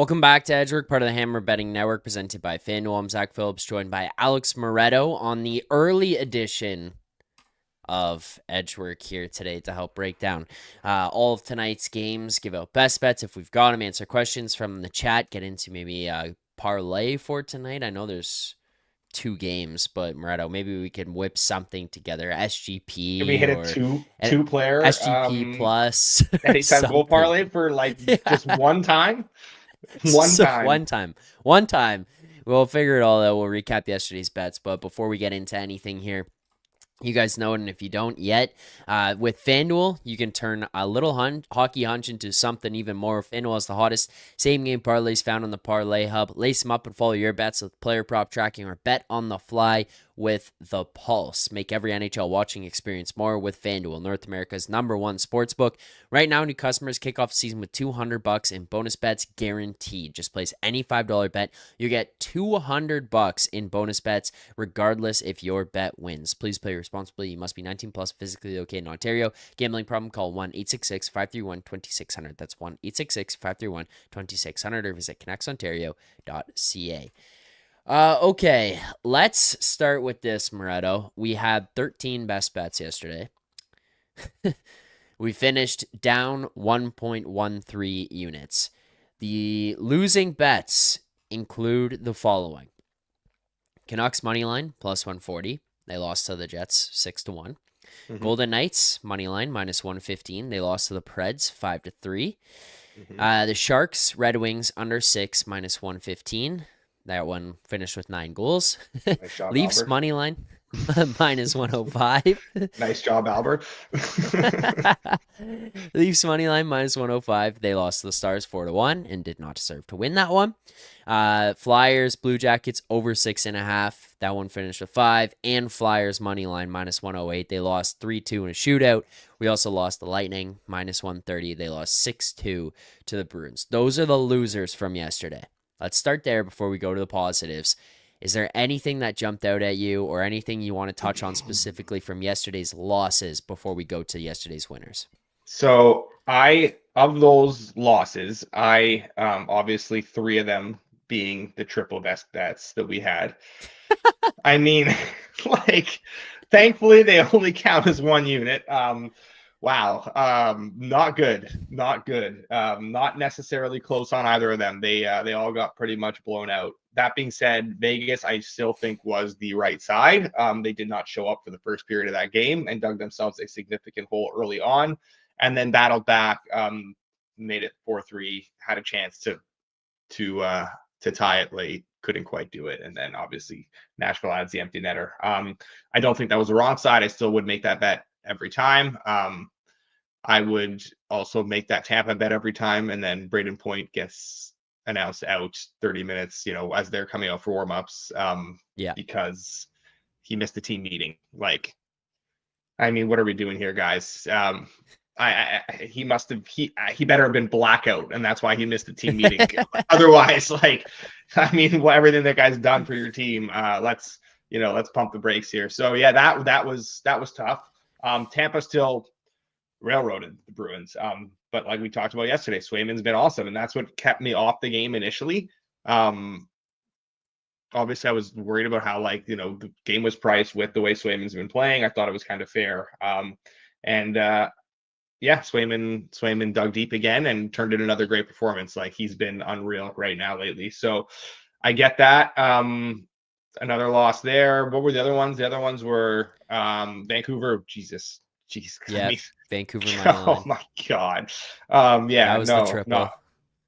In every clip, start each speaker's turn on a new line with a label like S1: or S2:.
S1: Welcome back to Edgework, part of the Hammer Betting Network, presented by FanDuel. I'm Zack Phillips, joined by Alex Moretto on the early edition of Edgework here today to help break down all of tonight's games, give out best bets if we've got them, answer questions from the chat, get into maybe a parlay for tonight. I know there's two games, but Moretto, maybe we can whip something together.
S2: Can we
S1: SGP
S2: hit a
S1: or
S2: two player
S1: SGP plus or
S2: anytime goal
S1: something.
S2: parlay for like
S1: Yeah.
S2: just one time? One
S1: So
S2: time.
S1: one time, we'll figure it all out. We'll recap yesterday's bets. But before we get into anything here, you guys know it, and if you don't yet, with FanDuel, you can turn a little hockey hunch into something even more. FanDuel is the hottest same-game parlays found on the Parlay Hub. Lace them up and follow your bets with player prop tracking or bet on the fly with the Pulse. Make every NHL watching experience more with FanDuel, North America's #1 sportsbook. Right now, new customers kick off the season with $200 in bonus bets guaranteed. Just place any $5 bet. You get $200 in bonus bets, regardless if your bet wins. Please play responsibly. You must be 19 plus, physically located in Ontario. Gambling problem? Call 1-866-531-2600. That's 1-866-531-2600 or visit connectsontario.ca. Okay, let's start with this, Moretto. We had 13 best bets yesterday. We finished down 1.13 units. The losing bets include the following: Canucks money line plus 140. They lost to the Jets 6-1.
S2: Mm-hmm.
S1: Golden Knights money line minus 115. They lost to the Preds 5-3.
S2: Mm-hmm.
S1: The Sharks Red Wings under 6 minus 115. That one finished with 9 goals.
S2: Nice job,
S1: Leafs
S2: Albert.
S1: money line minus 105.
S2: Nice job, Albert.
S1: Leafs money line minus 105. They lost to the Stars 4-1 and did not deserve to win that one. Flyers Blue Jackets over 6.5. That one finished with 5. And Flyers money line minus 108. They lost 3-2 in a shootout. We also lost the Lightning minus 130. They lost 6-2 to the Bruins. Those are the losers from yesterday. Let's start there before we go to the positives. Is there anything that jumped out at you or anything you want to touch on specifically from yesterday's losses before we go to yesterday's winners?
S2: So of those losses, I obviously three of them being the triple best bets that we had. I mean, like, thankfully they only count as one unit. Wow. Not good. Not good. Not necessarily close on either of them. They all got pretty much blown out. That being said, Vegas, I still think was the right side. They did not show up for the first period of that game and dug themselves a significant hole early on, and then battled back, made it 4-3, had a chance to tie it late, couldn't quite do it, and then obviously Nashville adds the empty netter. I don't think that was the wrong side. I still would make that bet every time. I would also make that Tampa bet every time, and then Braden Point gets announced out 30 minutes, as they're coming out for warmups,
S1: Yeah.
S2: because he missed the team meeting. Like, I mean, what are we doing here, guys? He must have he better have been blackout, and that's why he missed the team meeting. Otherwise, like, I mean, everything that guy's done for your team, let's pump the brakes here. So yeah, that was tough. Tampa still railroaded the Bruins, but like we talked about yesterday, Swayman's been awesome, and that's what kept me off the game initially. Obviously, I was worried about how, the game was priced with the way Swayman's been playing. I thought it was kind of fair. And yeah, Swayman dug deep again and turned in another great performance. Like, he's been unreal right now lately. So I get that. Another loss there. What were the other ones? The other ones were Vancouver. Jeez. I
S1: Yeah.
S2: mean,
S1: Vancouver money
S2: oh
S1: line.
S2: my God.
S1: That
S2: Yeah,
S1: was the
S2: no.
S1: triple.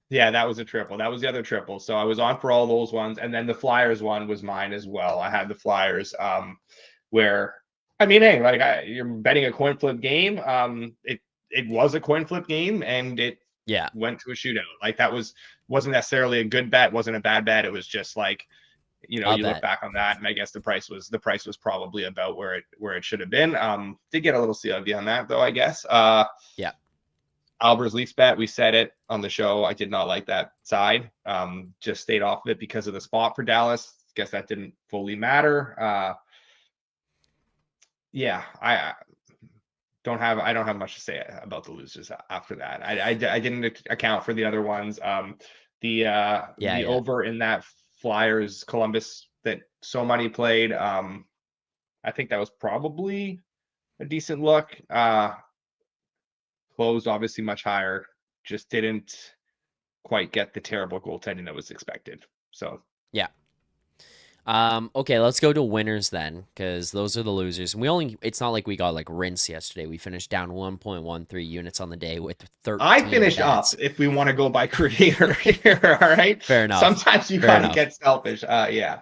S2: Yeah, that was a triple. That was the other triple. So I was on for all those ones. And then the Flyers one was mine as well. I had the Flyers, where, I mean, hey, you're betting a coin flip game. It was a coin flip game, and it
S1: Yeah.
S2: went to a shootout. Like, wasn't necessarily a good bet, wasn't a bad bet. It was just like,
S1: I'll
S2: you look
S1: bet.
S2: back on that, and I guess the price was probably about where it should have been. Did get a little CLV on that though, I guess.
S1: Yeah.
S2: Alber's Leafs bet, we said it on the show. I did not like that side. Just stayed off of it because of the spot for Dallas. Guess that didn't fully matter. Yeah, I don't have much to say about the losers after that. I didn't account for the other ones. The
S1: Yeah.
S2: over in that Flyers Columbus that so many played. I think that was probably a decent look. Closed obviously much higher, just didn't quite get the terrible goaltending that was expected. So
S1: Yeah. Okay, let's go to winners then, because those are the losers. And it's not like we got like rinsed yesterday. We finished down 1.13 units on the day with
S2: I
S1: 13
S2: finished up
S1: bets.
S2: if we want to go by creator here. All right.
S1: Fair enough.
S2: Sometimes you
S1: Fair
S2: gotta
S1: enough.
S2: get selfish. Yeah.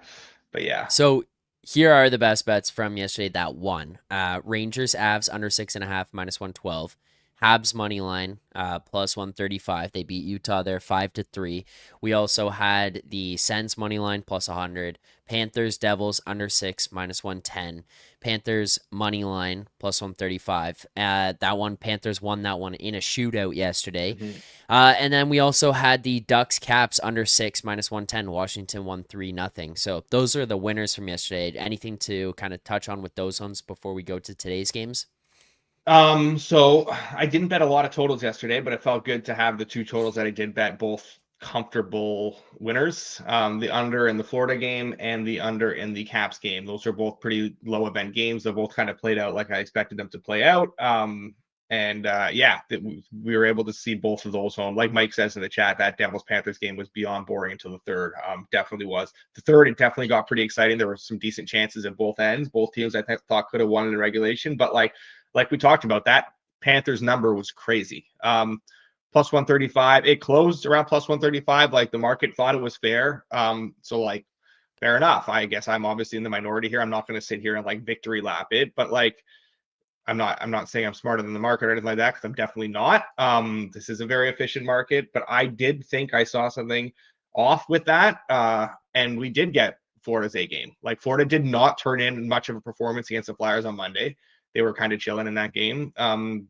S2: But yeah.
S1: So here are the best bets from yesterday that won. Rangers Avs under 6.5 minus 112. Habs money line plus 135. They beat Utah there 5-3. We also had the Sens money line plus 100. Panthers Devils under 6 minus 110. Panthers money line plus 135. That one Panthers won that one in a shootout yesterday.
S2: Mhm.
S1: And then we also had the Ducks Caps under 6 minus 110. Washington won 3-0. So those are the winners from yesterday. Anything to kind of touch on with those ones before we go to today's games?
S2: So I didn't bet a lot of totals yesterday, but it felt good to have the two totals that I did bet both comfortable winners. The under in the Florida game and the under in the Caps game. Those are both pretty low event games. They both kind of played out like I expected them to play out. We were able to see both of those home. Like Mike says in the chat, that Devils Panthers game was beyond boring until the third. Definitely was. The third, it definitely got pretty exciting. There were some decent chances at both ends. Both teams I thought could have won in regulation, but like we talked about, that Panthers number was crazy. Plus 135. It closed around plus 135. Like the market thought it was fair. So like fair enough. I guess I'm obviously in the minority here. I'm not going to sit here and like victory lap it, but like I'm not saying I'm smarter than the market or anything like that, because I'm definitely not. This is a very efficient market, but I did think I saw something off with that. And we did get Florida's A game. Like Florida did not turn in much of a performance against the Flyers on Monday. They were kind of chilling in that game.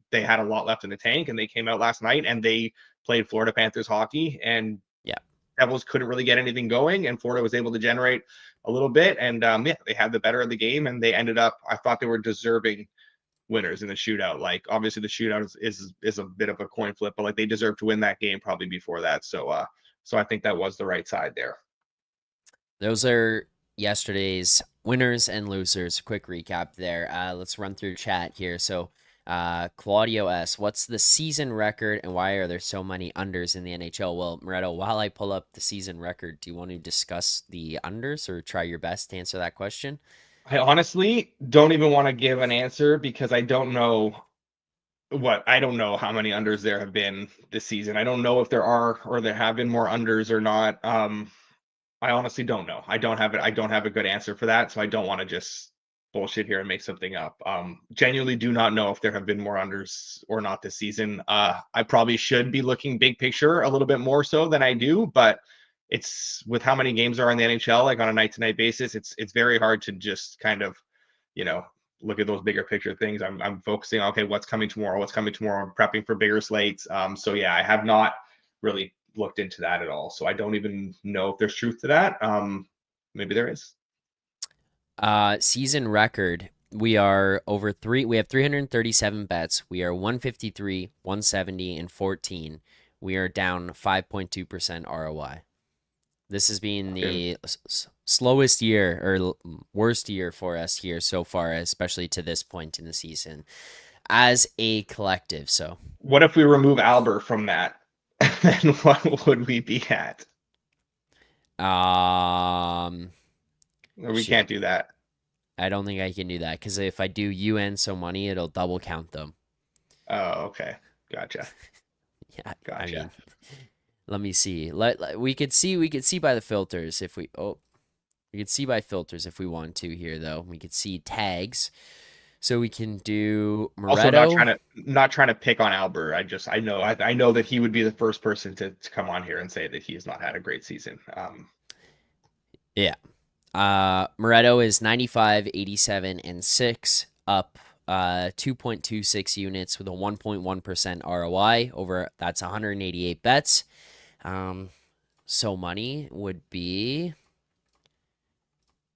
S2: They had a lot left in the tank, and they came out last night and they played Florida Panthers hockey, and
S1: Yeah.
S2: Devils couldn't really get anything going, and Florida was able to generate a little bit. And they had the better of the game, and they ended up, I thought they were deserving winners in the shootout. Like obviously the shootout is a bit of a coin flip, but like they deserve to win that game probably before that. So I think that was the right side there.
S1: Those are yesterday's winners and losers. Quick recap there. Let's run through chat here. So, Claudio S., what's the season record and why are there so many unders in the NHL? Well, Moretto, while I pull up the season record, do you want to discuss the unders or try your best to answer that question?
S2: I honestly don't even want to give an answer because I don't know how many unders there have been this season. I don't know if there are or there have been more unders or not. I honestly don't know. I don't have it. I don't have a good answer for that, so I don't want to just bullshit here and make something up. Genuinely do not know if there have been more unders or not this season. I probably should be looking big picture a little bit more so than I do, but it's with how many games are in the NHL, like on a night to night basis, it's very hard to just kind of, you know, look at those bigger picture things. I'm focusing on, okay, what's coming tomorrow? What's coming tomorrow? I'm prepping for bigger slates. So yeah, I have not really looked into that at all. So I don't even know if there's truth to that. Maybe there is.
S1: Season record. We are over three. We have 337 bets. We are 153, 170, and 14. We are down 5.2% ROI. This has been the slowest year or worst year for us here so far, especially to this point in the season as a collective. So,
S2: what if we remove Alber from that? Then what would we be at? Or we
S1: shit.
S2: can't do that.
S1: I don't think I can do that because if I do UN so money, it'll double count them.
S2: Oh, okay. Gotcha.
S1: Yeah, I
S2: Gotcha.
S1: mean, let me see. We could see by the filters if we could see by filters if we want to here though. We could see tags. So we can do
S2: Also,
S1: Moretto.
S2: not trying to pick on Albert. I know that he would be the first person to come on here and say that he has not had a great season.
S1: Yeah. Moretto is 95, 87, and 6, up 2.26 units with a 1.1% ROI over that's 188 bets. So money would be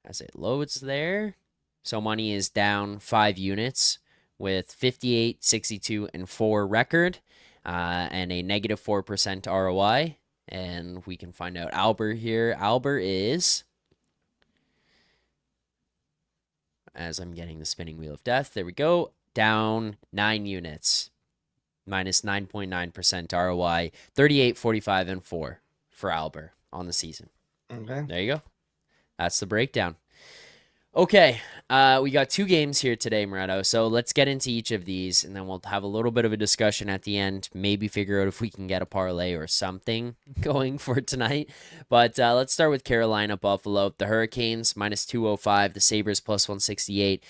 S1: as it loads there. So money is down 5 units with 58, 62, and 4 record, and a negative 4% ROI. And we can find out Alber here. Alber is, as I'm getting the spinning wheel of death, there we go, down 9 units, minus 9.9% ROI, 38, 45, and 4 for Alber on the season.
S2: Okay.
S1: There you go. That's the breakdown. Okay, we got 2 games here today, Moretto. So let's get into each of these, and then we'll have a little bit of a discussion at the end. Maybe figure out if we can get a parlay or something going for tonight. But let's start with Carolina Buffalo. The Hurricanes minus 205. The Sabres plus 168.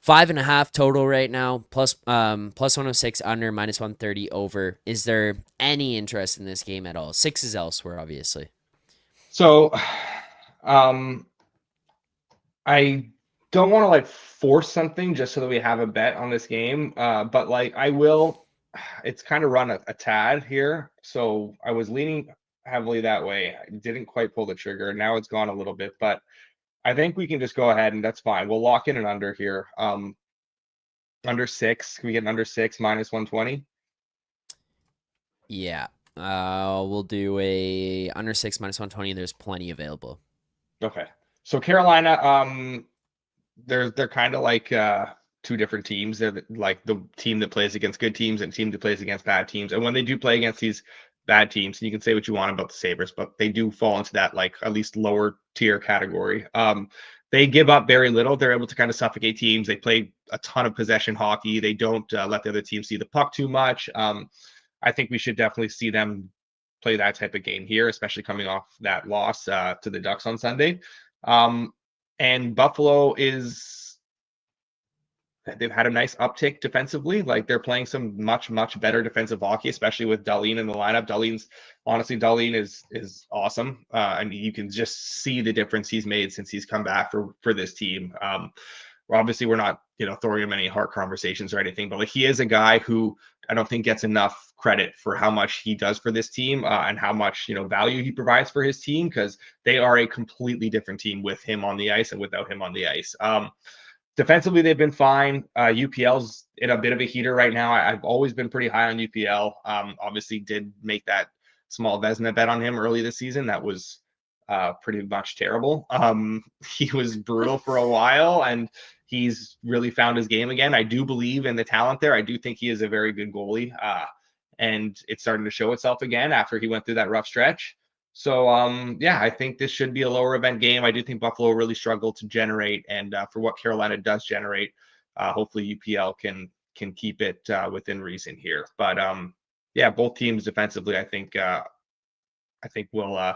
S1: 5.5 total right now. Plus 106 under, minus 130 over. Is there any interest in this game at all? 6 is elsewhere, obviously.
S2: So, um, I don't want to like force something just so that we have a bet on this game. But like I will, it's kind of run a tad here. So I was leaning heavily that way. I didn't quite pull the trigger. Now it's gone a little bit, but I think we can just go ahead and that's fine. We'll lock in an under here. Under 6. Can we get an under 6 minus 120?
S1: Yeah. We'll do a under 6 minus 120. There's plenty available.
S2: Okay. So Carolina, they're kind of like 2 different teams. They're like the team that plays against good teams and team that plays against bad teams. And when they do play against these bad teams, and you can say what you want about the Sabres, but they do fall into that like at least lower tier category. They give up very little. They're able to kind of suffocate teams. They play a ton of possession hockey. They don't let the other team see the puck too much. I think we should definitely see them play that type of game here, especially coming off that loss to the Ducks on Sunday. And Buffalo they've had a nice uptick defensively. Like they're playing some much, much better defensive hockey, especially with Dahlin in the lineup. Dahlin is awesome. And you can just see the difference he's made since he's come back for this team. Obviously we're not, throwing him any heart conversations or anything, but like he is a guy who I don't think gets enough credit for how much he does for this team and how much, value he provides for his team because they are a completely different team with him on the ice and without him on the ice. Defensively, they've been fine. UPL's in a bit of a heater right now. I've always been pretty high on UPL. Obviously, did make that small Vezina bet on him early this season. That was pretty much terrible. He was brutal for a while, and he's really found his game again. I do believe in the talent there. I do think he is a very good goalie, and it's starting to show itself again after he went through that rough stretch. So, yeah, I think this should be a lower event game. I do think Buffalo really struggled to generate, and for what Carolina does generate, hopefully UPL can keep it within reason here. But yeah, both teams defensively, I think will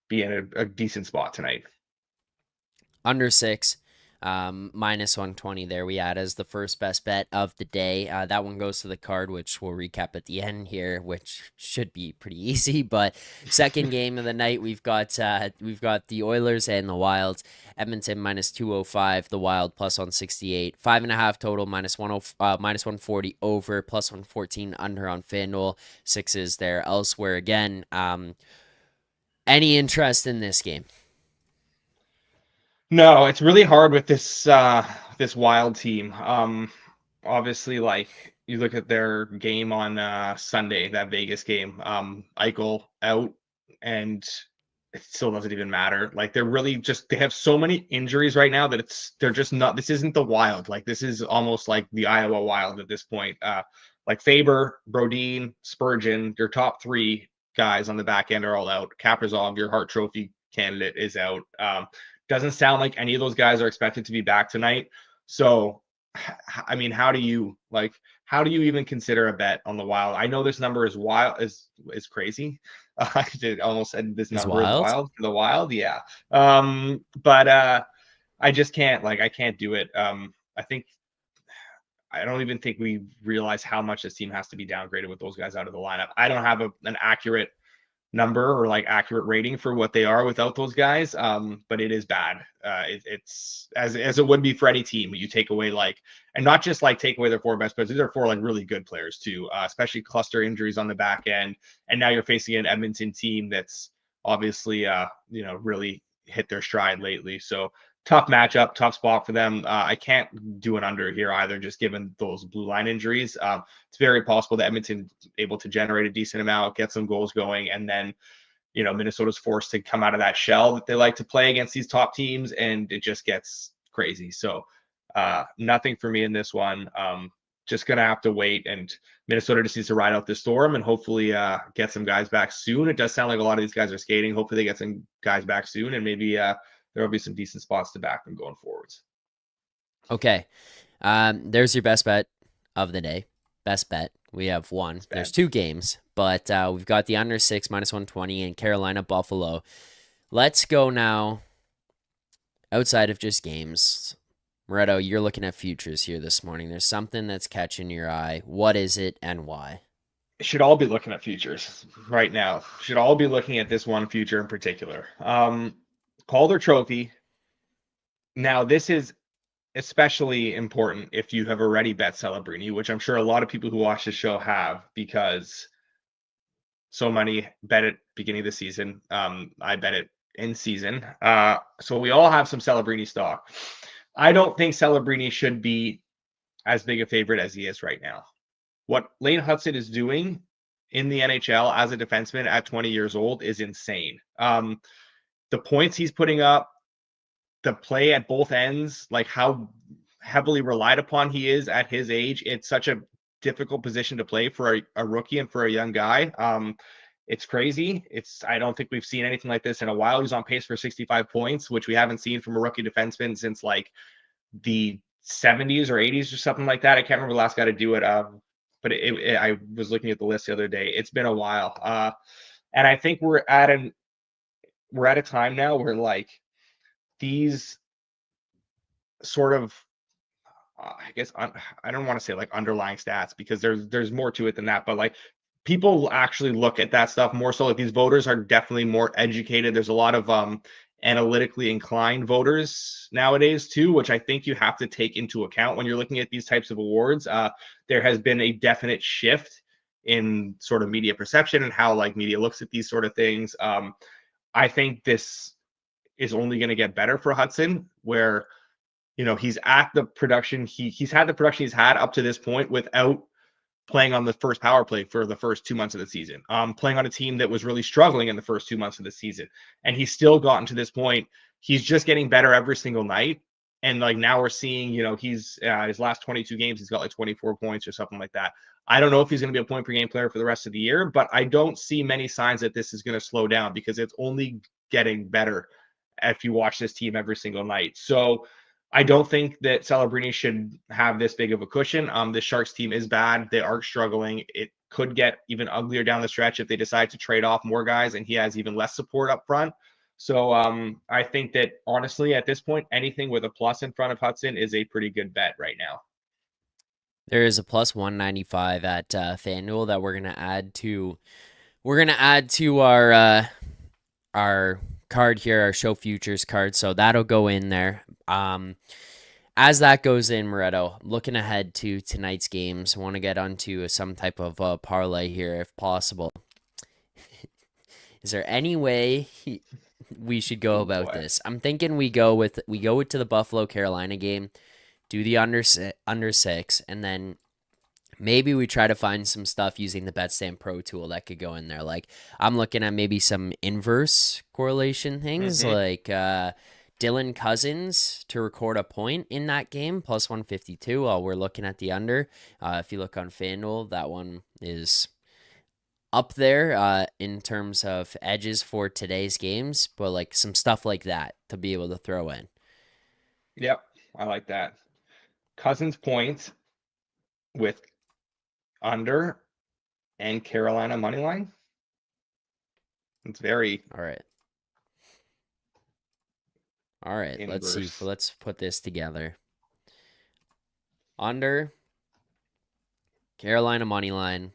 S2: be in a decent spot tonight.
S1: Under 6, minus 120 there we add as the first best bet of the day. That one goes to the card, which we'll recap at the end here, which should be pretty easy. But second game of the night, we've got the Oilers and the Wild. Edmonton minus 205, the Wild plus 168, 5.5 total, minus 140 over, plus 114 under on FanDuel. 6s there elsewhere again. Any interest in this game?
S2: No, it's really hard with this Wild team. Obviously, like you look at their game on Sunday, that Vegas game. Eichel out, and it still doesn't even matter. Like they're really they have so many injuries right now that they're just not. This isn't the Wild. Like this is almost like the Iowa Wild at this point. Like Faber, Brodin, Spurgeon, your top 3 guys on the back end are all out. Kaprizov, your Hart Trophy candidate, is out. Doesn't sound like any of those guys are expected to be back tonight. So, I mean, how do you even consider a bet on the Wild? I know this number is crazy. I almost said this number is wild for the Wild. Yeah. But I just can't I can't do it. I don't even think we realize how much this team has to be downgraded with those guys out of the lineup. I don't have an accurate number or accurate rating for what they are without those guys. But it is bad. It's as it would be for any team. You take away and not just take away their 4 best players. These are 4 really good players too, especially cluster injuries on the back end. And now you're facing an Edmonton team that's obviously really hit their stride lately. So tough matchup, tough spot for them. I can't do an under here either, just given those blue line injuries. It's very possible that Edmonton able to generate a decent amount, get some goals going, and then Minnesota's forced to come out of that shell that they like to play against these top teams, and it just gets crazy. So nothing for me in this one. Just gonna have to wait, and Minnesota just needs to ride out this storm and hopefully get some guys back soon. It does sound like a lot of these guys are skating. Hopefully they get some guys back soon, and maybe there will be some decent spots to back them going forwards.
S1: Okay. There's your best bet of the day. Best bet. We have one. There's two games, but we've got the under 6 -120 and Carolina Buffalo. Let's go now outside of just games. Moretto, you're looking at futures here this morning. There's something that's catching your eye. What is it and why?
S2: Should all be looking at futures right now. Should all be looking at this one future in particular. Calder Trophy. Now, this is especially important if you have already bet Celebrini, which I'm sure a lot of people who watch the show have, because so many bet it beginning of the season. I bet it in season. So we all have some Celebrini stock. I don't think Celebrini should be as big a favorite as he is right now. What Lane Hudson is doing in the NHL as a defenseman at 20 years old is insane. The points he's putting up, the play at both ends, like how heavily relied upon he is at his age. It's such a difficult position to play for a rookie and for a young guy. It's crazy. I don't think we've seen anything like this in a while. He's on pace for 65 points, which we haven't seen from a rookie defenseman since like the 70s or 80s or something like that. I can't remember the last guy to do it. But I was looking at the list the other day. It's been a while. And I think we're at a time now where like these sort of I guess I don't want to say like underlying stats, because there's more to it than that, but like people actually look at that stuff more so. Like these voters are definitely more educated. There's a lot of analytically inclined voters nowadays too, which I think you have to take into account when you're looking at these types of awards. There has been a definite shift in sort of media perception and how like media looks at these sort of things. I think this is only going to get better for Hudson, where he's at the production he's had the production he's had up to this point without playing on the first power play for the first 2 months of the season, playing on a team that was really struggling in the first 2 months of the season. And he's still gotten to this point. He's just getting better every single night. And like now we're seeing, he's his last 22 games, he's got like 24 points or something like that. I don't know if he's going to be a point per game player for the rest of the year, but I don't see many signs that this is going to slow down, because it's only getting better if you watch this team every single night. So I don't think that Celebrini should have this big of a cushion. The Sharks team is bad. They are struggling. It could get even uglier down the stretch if they decide to trade off more guys and he has even less support up front. So I think that honestly, at this point, anything with a plus in front of Hudson is a pretty good bet right now.
S1: There is a plus 195 at FanDuel that we're gonna add to our card here, our show futures card. So that'll go in there. As that goes in, Moretto, looking ahead to tonight's games, want to get onto some type of parlay here if possible. Is there any way we should go about this? I'm thinking we go to the Buffalo Carolina game, do the under 6, and then maybe we try to find some stuff using the BetStamp Pro tool that could go in there. Like I'm looking at maybe some inverse correlation things, like Dylan Cousins to record a point in that game, plus 152 while we're looking at the under. If you look on FanDuel, that one is up there in terms of edges for today's games, but like some stuff like that to be able to throw in.
S2: Yep, I like that. Cousins points with under and Carolina money line. It's very
S1: all right. All right,
S2: inverse.
S1: let's see. Let's put this together. Under Carolina money line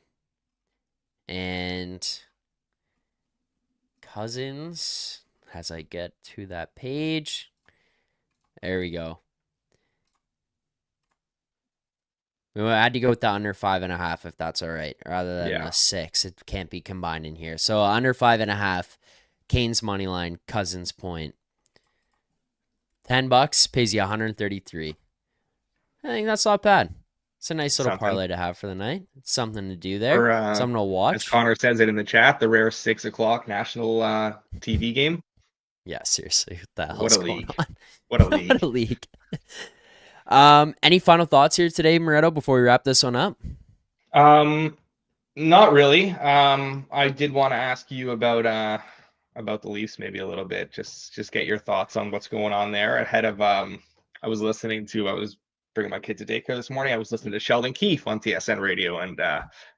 S1: and Cousins as I get to that page. There we go. We had to go with the under 5.5 if that's all right, rather than the 6. It can't be combined in here. So under 5.5, Canes money line, Cousins point. $10 pays you 133. I think that's not bad. It's a nice little
S2: Something.
S1: parlay to have for the night. It's something to do there.
S2: Or
S1: Something to
S2: as
S1: watch.
S2: Connor says it in the chat, the rare 6 o'clock national TV game.
S1: Yeah, seriously, what the
S2: What
S1: hell's
S2: a
S1: going
S2: league.
S1: on?
S2: What a
S1: What
S2: league.
S1: a league. Any final thoughts here today, Moretto, before we wrap this one up?
S2: Not really. I did want to ask you about the Leafs maybe a little bit. Just get your thoughts on what's going on there ahead of I was bringing my kid to daycare this morning. I was listening to Sheldon Keefe on TSN radio, and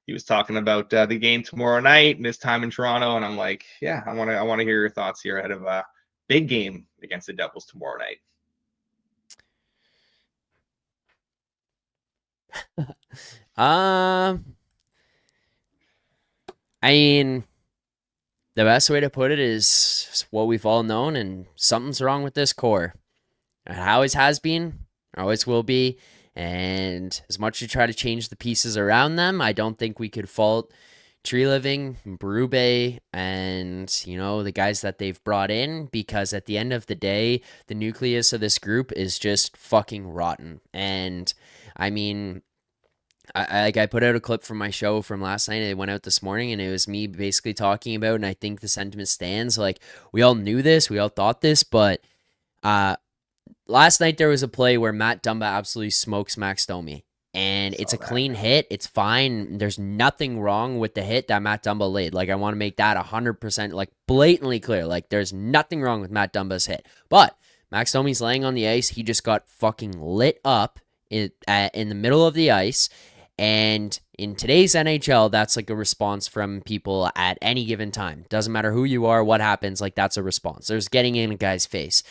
S2: he was talking about the game tomorrow night and his time in Toronto, and I'm like, yeah, I want to hear your thoughts here ahead of a big game against the Devils tomorrow night.
S1: I mean, the best way to put it is what we've all known, and something's wrong with this core. It always has been, always will be. And as much as you try to change the pieces around them, I don't think we could fault Tree Living, Berube, and the guys that they've brought in, because at the end of the day, the nucleus of this group is just fucking rotten. And I mean, I put out a clip from my show from last night. It went out this morning, and it was me basically talking about, and I think the sentiment stands. Like, we all knew this, we all thought this, but last night there was a play where Matt Dumba absolutely smokes Max Domi, and it's a clean hit. It's fine. There's nothing wrong with the hit that Matt Dumba laid. Like, I want to make that 100% like blatantly clear. Like, there's nothing wrong with Matt Dumba's hit, but Max Domi's laying on the ice. He just got fucking lit up in the middle of the ice. And in today's NHL, that's like a response from people at any given time. Doesn't matter who you are, what happens, like that's a response. There's getting in a guy's face.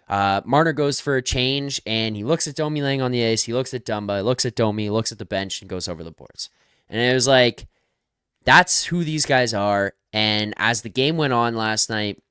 S1: Marner goes for a change, and he looks at Domi laying on the ice. He looks at Dumba, looks at Domi, looks at the bench, and goes over the boards. And it was like, that's who these guys are. And as the game went on last night,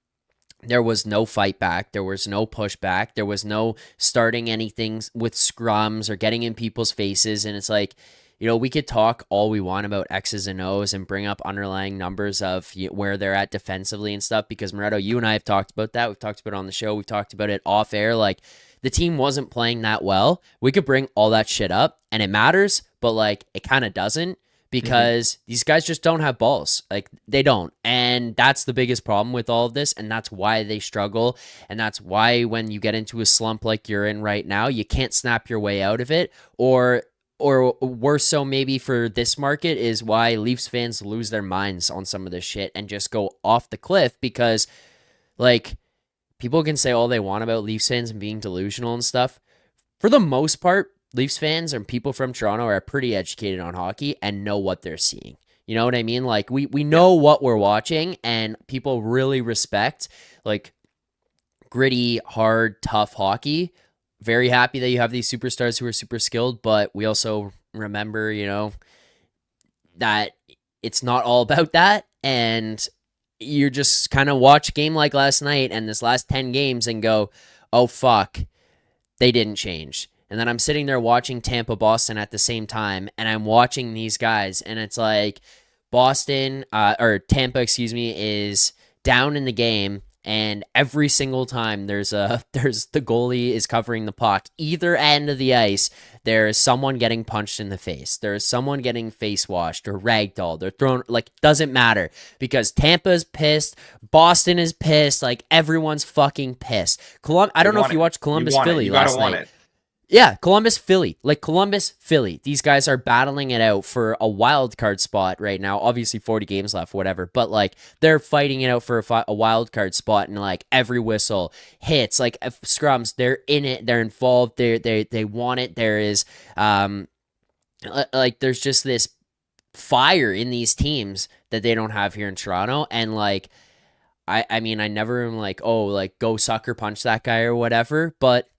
S1: there was no fight back. There was no pushback. There was no starting anything with scrums or getting in people's faces. And it's like, we could talk all we want about X's and O's and bring up underlying numbers of where they're at defensively and stuff, because Moretto, you and I have talked about that. We've talked about it on the show. We've talked about it off air. Like, the team wasn't playing that well. We could bring all that shit up, and it matters, but like, it kind of doesn't, because these guys just don't have balls. Like, they don't. And that's the biggest problem with all of this, and that's why they struggle. And that's why when you get into a slump like you're in right now, you can't snap your way out of it, or worse so maybe for this market is why Leafs fans lose their minds on some of this shit and just go off the cliff, because like, people can say all they want about Leafs fans and being delusional and stuff. For the most part, Leafs fans and people from Toronto are pretty educated on hockey and know what they're seeing. You know what I mean? Like, we know what we're watching, and people really respect like gritty, hard, tough hockey. Very happy that you have these superstars who are super skilled, but we also remember, that it's not all about that. And you just kind of watch a game like last night and this last 10 games and go, oh, fuck, they didn't change. And then I'm sitting there watching Tampa Boston at the same time, and I'm watching these guys, and it's like Tampa, is down in the game. And every single time there's the goalie is covering the puck, either end of the ice, there is someone getting punched in the face. There is someone getting face washed or ragdolled or thrown. Like, doesn't matter, because Tampa's pissed, Boston is pissed, like everyone's fucking pissed. I don't know if you watched Columbus Philly last night. Yeah, Columbus, Philly. These guys are battling it out for a wild card spot right now. Obviously, 40 games left, whatever. But, like, they're fighting it out for a wild card spot, and, like, every whistle hits. Like, scrums, they're in it. They're involved. They want it. There is, there's just this fire in these teams that they don't have here in Toronto. And, like, I mean, I never am like, oh, like, go sucker punch that guy or whatever. But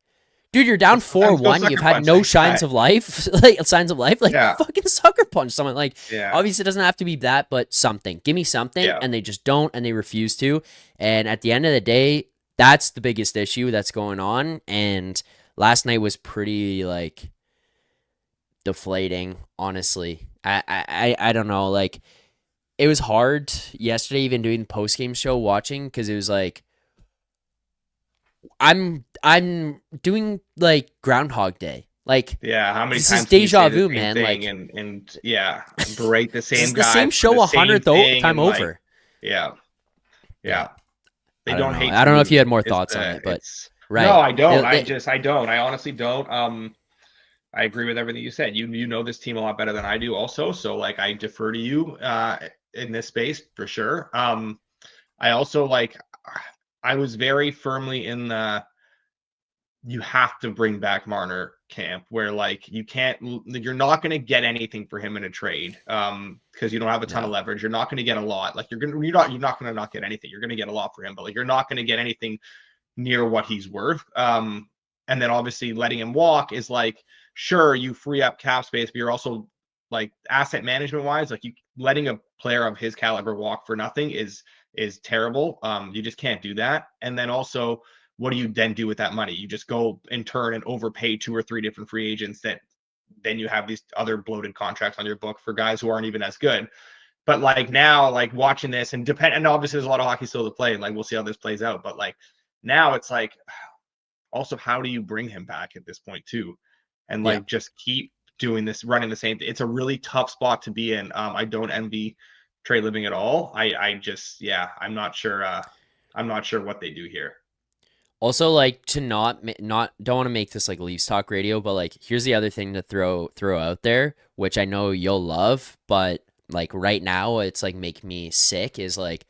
S1: dude, you're down 4-1. You've had no signs of life. Like, fucking sucker punch someone. Like, obviously it doesn't have to be that, but something. Give me something. Yeah. And they just don't, and they refuse to. And at the end of the day, that's the biggest issue that's going on. And last night was pretty, like, deflating, honestly. I don't know. Like, it was hard yesterday, even doing the post-game show, watching, because it was like, I'm doing like Groundhog Day. Like
S2: Yeah, how many
S1: this is
S2: times can you say
S1: deja
S2: the
S1: vu,
S2: same
S1: man.
S2: thing
S1: Like
S2: and yeah, berate the
S1: this
S2: same
S1: is the
S2: guys
S1: same
S2: for
S1: show
S2: the
S1: a
S2: same
S1: hundredth
S2: thing
S1: time
S2: and like
S1: over.
S2: yeah,
S1: Yeah,
S2: yeah. They
S1: I don't
S2: don't
S1: know.
S2: hate
S1: I
S2: to
S1: don't know if you had
S2: lose.
S1: more
S2: Is
S1: thoughts on
S2: the
S1: it, but
S2: it's no,
S1: right.
S2: I don't.
S1: They
S2: I don't. I honestly don't. I agree with everything you said. You know this team a lot better than I do also, so like I defer to you in this space for sure. I also like I was very firmly in the you have to bring back Marner camp where like you can't you're not going to get anything for him in a trade because you don't have a ton of
S1: no.
S2: leverage. You're not going to get a lot. Like you're not going to not get anything. You're going to get a lot for him, but like you're not going to get anything near what he's worth. And then obviously letting him walk is like sure you free up cap space, but you're also like asset management wise, like you letting a player of his caliber walk for nothing is terrible. You just can't do that. And then also, what do you then do with that money? You just go in turn and overpay two or three different free agents that then you have these other bloated contracts on your book for guys who aren't even as good. But like now, like watching this and obviously there's a lot of hockey still to play, and like we'll see how this plays out. But like now it's like also how do you bring him back at this point too? And
S1: Yeah.
S2: like just keep doing this, running the same thing. It's a really tough spot to be in. I don't envy Trey Living at all. I just yeah, I'm not sure what they do here.
S1: Also, like to not don't want to make this like Leafs talk radio, but like here's the other thing to throw out there, which I know you'll love, but like right now it's like making me sick. Is like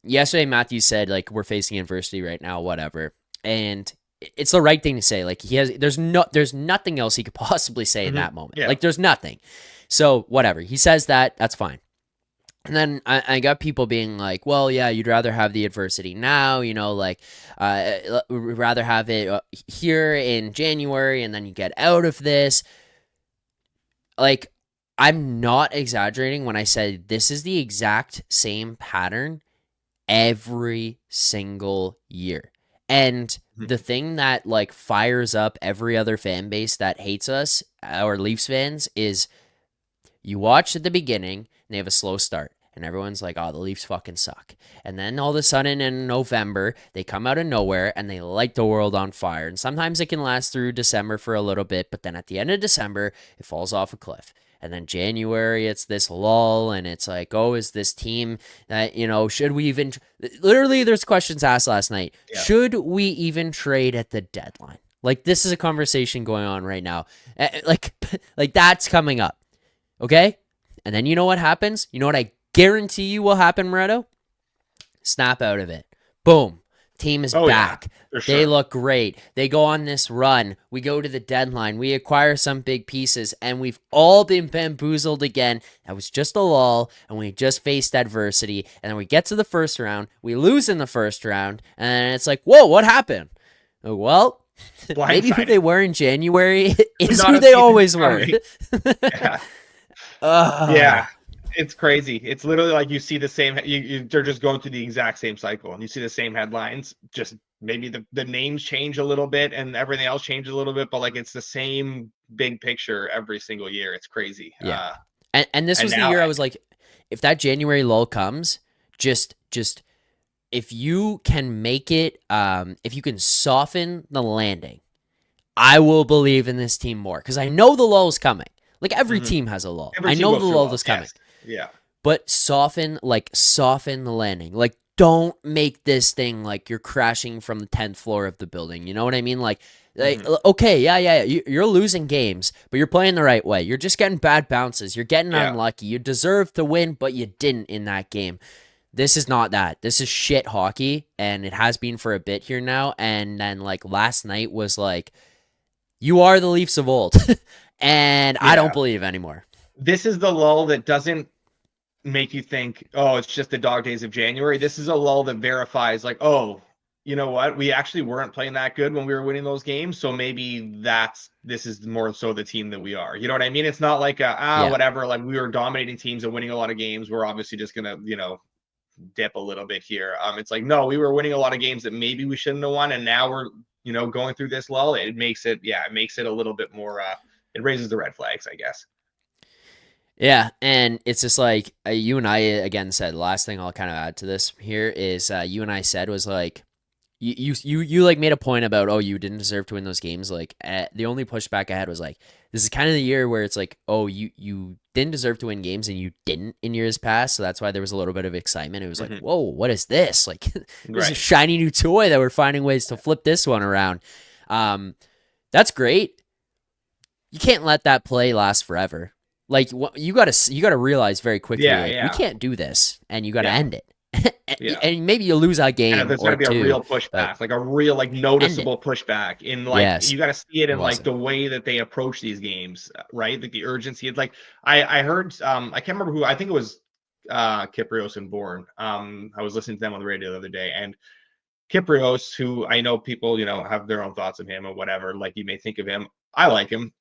S1: yesterday Matthew said like we're facing adversity right now, whatever, and it's the right thing to say. Like there's nothing else he could possibly say in
S2: Mm-hmm.
S1: that moment.
S2: Yeah.
S1: Like there's nothing. So whatever he says that's fine. And then I got people being like, well, yeah, you'd rather have the adversity now, like, we'd rather have it here in January and then you get out of this. Like, I'm not exaggerating when I said this is the exact same pattern every single year. And
S2: Mhm.
S1: the thing that like fires up every other fan base that hates us, our Leafs fans, is you watch at the beginning and they have a slow start. And everyone's like, oh, the Leafs fucking suck. And then all of a sudden in November, they come out of nowhere and they light the world on fire. And sometimes it can last through December for a little bit, but then at the end of December, it falls off a cliff. And then January, it's this lull, and it's like, oh, is this team that, should we even. Literally, there's questions asked last night.
S2: Yeah.
S1: Should we even trade at the deadline? Like, this is a conversation going on right now. Like that's coming up. Okay? And then you know what happens? You know what I guarantee you will happen, Moretto? Snap out of it. Boom. Team is back.
S2: For
S1: They
S2: sure.
S1: look great. They go on this run. We go to the deadline. We acquire some big pieces, and we've all been bamboozled again. That was just a lull, and we just faced adversity. And then we get to the first round. We lose in the first round, and it's like, whoa, what happened? Well, maybe who they were in January is
S2: Not
S1: who
S2: have
S1: they
S2: seen it
S1: always were.
S2: coming. Yeah.
S1: uh,
S2: Yeah. It's crazy. It's literally like you see the same. They're just going through the exact same cycle, and you see the same headlines. Just maybe the names change a little bit, and everything else changes a little bit, but like it's the same big picture every single year. It's crazy.
S1: yeah. And this
S2: And
S1: was the
S2: now,
S1: year I was like, if that January lull comes, just if you can make it, if you can soften the landing, I will believe in this team more because I know the lull is coming. Like every
S2: mhm.
S1: team has a lull.
S2: Every
S1: I
S2: team
S1: know
S2: goes
S1: the
S2: through
S1: lull
S2: all.
S1: is coming.
S2: Yes. Yeah.
S1: But soften the landing. Like don't make this thing like you're crashing from the 10th floor of the building. You know what I mean? Like
S2: Mhm.
S1: okay, yeah. You're losing games, but you're playing the right way. You're just getting bad bounces. You're getting
S2: Yeah.
S1: unlucky. You deserve to win, but you didn't in that game. This is not that. This is shit hockey, and it has been for a bit here now. And then like last night was like, you are the Leafs of old, and I don't
S2: Yeah.
S1: believe anymore.
S2: This is the lull that doesn't make you think, oh, it's just the dog days of January. This is a lull that verifies, like, oh, you know what? We actually weren't playing that good when we were winning those games. So maybe this is more so the team that we are. You know what I mean? It's not like
S1: Yeah,
S2: whatever. Like we were dominating teams and winning a lot of games. We're obviously just gonna, dip a little bit here. It's like, no, we were winning a lot of games that maybe we shouldn't have won, and now we're, going through this lull. It makes it a little bit more it raises the red flags, I guess.
S1: yeah, and it's just like you and I again said. Last thing I'll kind of add to this here is you and I said was like you like made a point about, oh, you didn't deserve to win those games. Like the only pushback I had was like, this is kind of the year where it's like, oh, you didn't deserve to win games and you didn't in years past, so that's why there was a little bit of excitement. It was like, whoa, what is this? Like this is a shiny new toy that we're finding ways to flip this one around. That's great. You can't let that play last forever. Like you gotta realize very quickly, we can't do this, and you gotta end it. And maybe you lose that game.
S2: And there's gotta be a real pushback, like a real like noticeable pushback in like you gotta see it in like the way that they approach these games, right? Like the urgency. It's like I heard I can't remember who, I think it was Kyprios and Bourne. I was listening to them on the radio the other day, and Kyprios, who I know people, have their own thoughts of him or whatever, like you may think of him. I like him.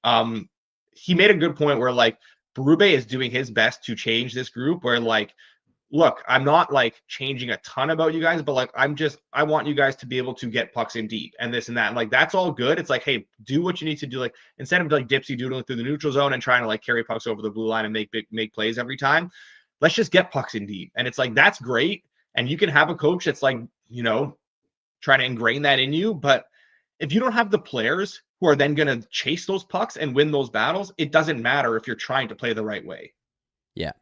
S2: He made a good point where like Berube is doing his best to change this group where like, look, I'm not like changing a ton about you guys, but like I want you guys to be able to get pucks in deep and this and that. Like that's all good. It's like, hey, do what you need to do. Like instead of like dipsy doodling through the neutral zone and trying to like carry pucks over the blue line and make plays every time, let's just get pucks in deep. And it's like that's great. And you can have a coach that's like, trying to ingrain that in you. But if you don't have the players who are then going to chase those pucks and win those battles, it doesn't matter if you're trying to play the right way.
S1: Yeah.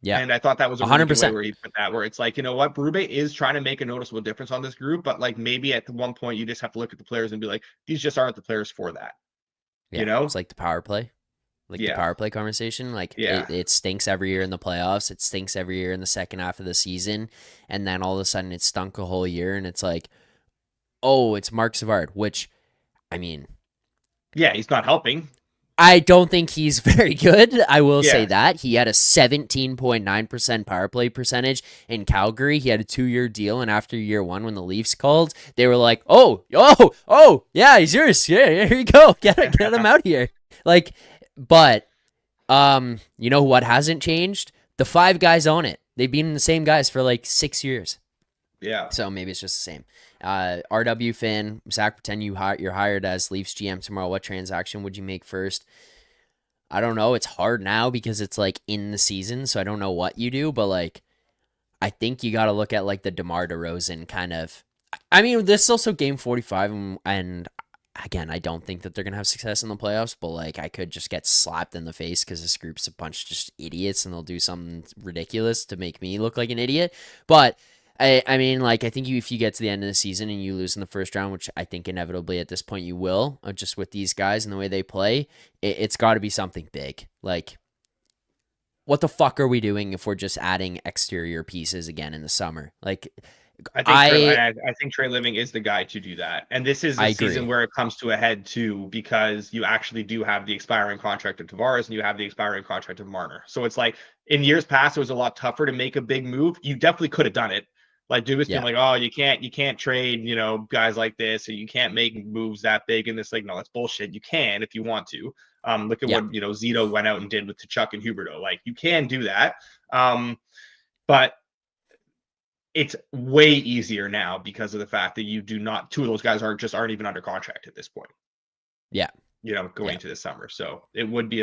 S1: Yeah.
S2: And I thought that was a really good way where he put that, where it's like, you know what, Berube is trying to make a noticeable difference on this group, but like maybe at one point you just have to look at the players and be like, these just aren't the players for that.
S1: Yeah. It's like the power play. The power play conversation. Like it stinks every year in the playoffs. It stinks every year in the second half of the season. And then all of a sudden it stunk a whole year. And it's like, oh, it's Mark Savard, which, I mean.
S2: Yeah, he's not helping.
S1: I don't think he's very good. I will say that. He had a 17.9% power play percentage in Calgary. He had a 2-year deal. And after year one, when the Leafs called, they were like, oh, yeah, he's yours. Yeah, here you go. Get him out here. Like, but you know what hasn't changed? The 5 guys on it. They've been the same guys for like 6 years.
S2: Yeah.
S1: So maybe it's just the same. RW Finn, Zach, pretend you're hired as Leafs GM tomorrow. What transaction would you make first? I don't know. It's hard now because it's like in the season, so I don't know what you do. But like, I think you got to look at like the DeMar DeRozan kind of. I mean, this is also game 45, and again, I don't think that they're gonna have success in the playoffs. But like, I could just get slapped in the face because this group's a bunch of just idiots, and they'll do something ridiculous to make me look like an idiot. But I mean, like, I think if you get to the end of the season and you lose in the first round, which I think inevitably at this point you will, just with these guys and the way they play, it's got to be something big. Like, what the fuck are we doing if we're just adding exterior pieces again in the summer? Like,
S2: I think Trey Living is the guy to do that. And this is a season where it comes to a head too, because you actually do have the expiring contract of Tavares and you have the expiring contract of Marner. So it's like in years past, it was a lot tougher to make a big move. You definitely could have done it. Like Dubas being like, oh, you can't trade, guys like this, or you can't make moves that big. And it's like, no, that's bullshit. You can if you want to. Look at what Zito went out and did with Tkachuk and Huberdeau. Like you can do that, but it's way easier now because of the fact that you do not. 2 of those guys aren't even under contract at this point.
S1: Yeah,
S2: going into the summer. So it would be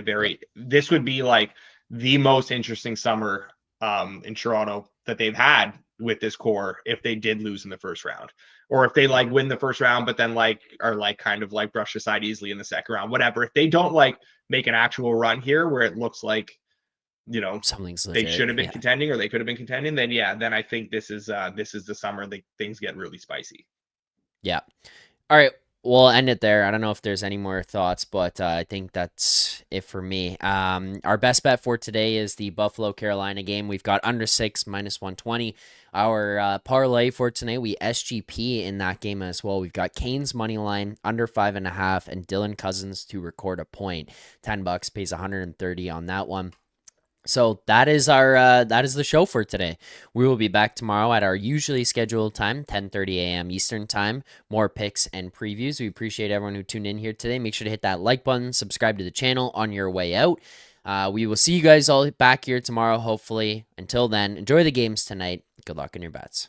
S2: this would be like the most interesting summer in Toronto that they've had with this core if they did lose in the first round, or if they like win the first round but then like are like kind of like brushed aside easily in the second round, whatever. If they don't like make an actual run here where it looks like
S1: something's
S2: they should have been contending or they could have been contending, then I think this is the summer that things get really spicy.
S1: Yeah. All right, we'll end it there. I don't know if there's any more thoughts, but I think that's it for me. Our best bet for today is the Buffalo-Carolina game. We've got under 6, -120. Our parlay for tonight, we SGP in that game as well. We've got Canes money line, under 5.5, and Dylan Cousins to record a point. $10 pays 130 on that one. So that is the show for today. We will be back tomorrow at our usually scheduled time, 10:30 a.m. Eastern time. More picks and previews. We appreciate everyone who tuned in here today. Make sure to hit that like button, subscribe to the channel on your way out. We will see you guys all back here tomorrow, hopefully. Until then, enjoy the games tonight. Good luck in your bets.